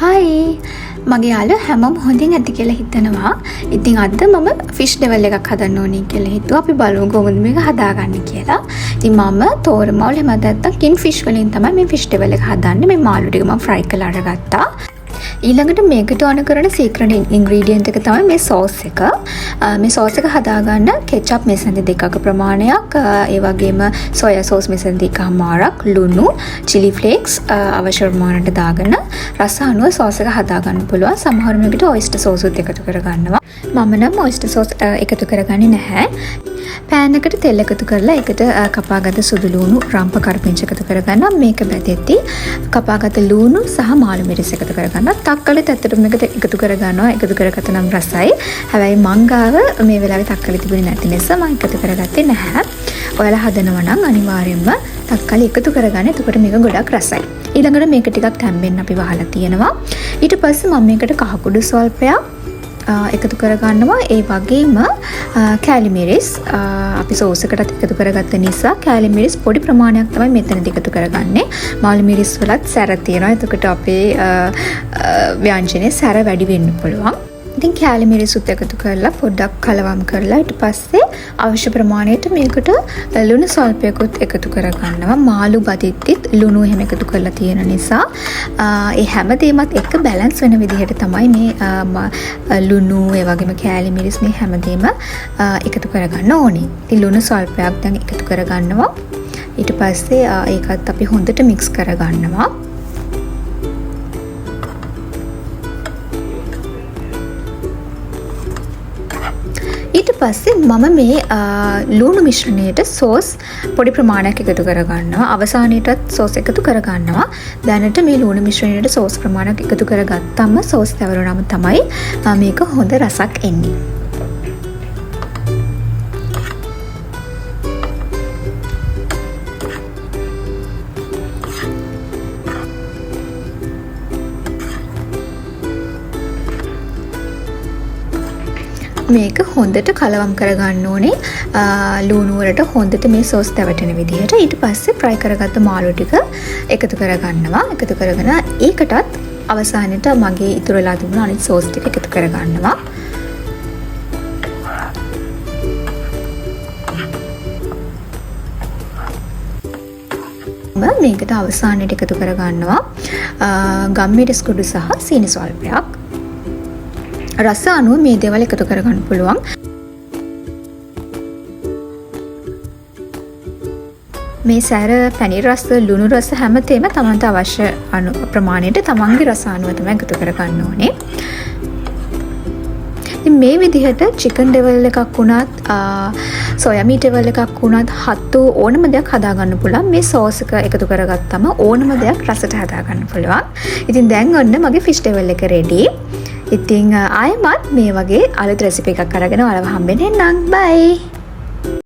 හයි මගේ යාළුවෝ හැමෝම හොඳින් ඇති කියලා හිතනවා. ඉතින් අද මම ෆිෂ් ඩෙවල් එකක් හදන්න ඕනේ කියලා හිතුවා. අපි බලමු කොහොමද මේක හදාගන්නේ කියලා. ඉතින් මම තෝරමවල එහෙම නැත්නම් කින් ෆිෂ් වලින් තමයි මේ ෆිෂ් ඩෙවල් එක හදන්නේ. මේ මාළු ටික මම ෆ්‍රයි කරලා අරගත්තා. ඊළඟට මේකට ඕන කරන සීක්‍රට් ඉන්ග්‍රීඩියන්ට් එක තමයි මේ සෝස් එක. මේ සෝස් එක හදාගන්න කෙචප් මෙසන්දි දෙකක ප්‍රමාණයක්, ඒ වගේම සෝයා සෝස් මෙසන්දි එකමාරක්, ලුණු, චිලි ෆ්ලේක්ස් අවශ්‍ය ප්‍රමාණයට දාගෙන රස අනුව සෝස් එක හදාගන්න පුළුවන්. සමහර මේකට ඔයිස්ටර් සෝස් උත් එකතු කරගන්නවා. මම නම් ඔයිස්ටර් සෝස් එකතු කරගන්නේ නැහැ. පෑන් එකට තෙල් එකතු කරලා ඒකට කපාගත්ත සුදු ලුණු රම්ප කරපිංච එකතු කරගන්නවා. මේක බැදෙද්දි කපාගත්ත ලුණු සහ මාළු මිරිස් එකතු කරගන්නවා. තක්කලිත් ඇත්තටම මේකට එකතු කරගන්නවා. එකතු කරගත්ත නම් රසයි. හැබැයි මං ගාව මේ වෙලාවේ තක්කලි තිබුණේ නැති නිසා මම එකතු කරගත්තේ නැහැ. ඔයාලා හදනවා නම් අනිවාර්යයෙන්ම තක්කලි එකතු කරගන්න. එතකොට මේක ගොඩක් රසයි. ඊළඟට මේක ටිකක් තැම්බෙන්න අපි වහලා තියෙනවා. ඊට පස්සේ මම මේකට කහ කුඩු ස්වල්පයක් එකතු කරගන්නවා. ඒ වගේම කැලිමිරිස් අපි සෝස් එකටත් එකතු කරගත්ත නිසා කැලිමිරිස් පොඩි ප්‍රමාණයක් තමයි මෙතනදී එකතු කරගන්නේ. මාළු මිරිස් වලත් සැර තියෙනවා. එතකොට අපේ ව්‍යංජනයේ සැර වැඩි වෙන්න පුළුවන්. ඉතින් කැලිමිරිස් උත් එකතු කරලා පොඩ්ඩක් කලවම් කරලා ඊට පස්සේ අවශ්‍ය ප්‍රමාණයට මේකට ලුණු සල්පයකුත් එකතු කරගන්නවා. මාළු බදිද්දිත් ලුණු එහෙම එකතු කරලා තියෙන නිසා ඒ හැමදේමත් එක්ක බැලන්ස් වෙන විදිහට තමයි මේ ලුණු ඒ වගේම කැලිමිරිස් මේ හැමදේම එකතු කරගන්න ඕනේ. ඉතින් ලුණු සල්පයක් දැන් එකතු කරගන්නවා. ඊට පස්සේ ඒකත් අපි හොඳට මික්ස් කරගන්නවා. ඊට පස්සේ මම මේ ලුණු මිශ්‍රණයට සෝස් පොඩි ප්‍රමාණයක් එකතු කරගන්නවා. අවසානයේටත් සෝස් එකතු කරගන්නවා. දැනට මේ ලුණු මිශ්‍රණයට සෝස් ප්‍රමාණයක් එකතු කරගත්තම සෝස් තැවරුනම තමයි මේක හොඳ රසක් එන්නේ. මේක හොඳට කලවම් කරගන්න ඕනේ. ලුණු වලට හොඳට මේ සෝස් තැවටෙන විදිහට. ඊට පස්සේ ෆ්‍රයි කරගත්ත මාළු ටික එකතු කරගන්නවා. එකතු කරගෙන ඒකටත් අවසානයේට මගේ ඉතුරු වෙලා තිබුණ අනිත් සෝස් ටික එකතු කරගන්නවා. මේකට අවසානයේට එකතු කරගන්නවා ගම්මිරිස් කුඩු සහ සීනි ස්වල්පයක්. රස අනුව මේ දේවල් එකතු කරගන්න පුළුවන්. මේ සැර, පනීර් රස, ලුණු රස හැමතේම තමන්ට අවශ්‍ය ප්‍රමාණයට තමන්ගේ රස අනුව තමයි එකතු කරගන්න ඕනේ. ඉතින් මේ විදිහට චිකන් ඩෙවල් එකක් වුණත්, සෝයා මීට් ඩෙවල් එකක් වුණත් හත්තු ඕනම දෙයක් හදාගන්න පුළුවන්. මේ සෝස් එක එකතු කරගත්තම ඕනම දෙයක් රසට හදාගන්න පුළුවන්. ඉතින් දැන් ඔන්න මගේ ෆිෂ් ඩෙවල් එක රෙඩි. ඉතින් ආයෙමත් මේ වගේ අලුත් රෙසිපි එකක් අරගෙන ඔයාලව හම්බෙන්න එන්නම්. බයි.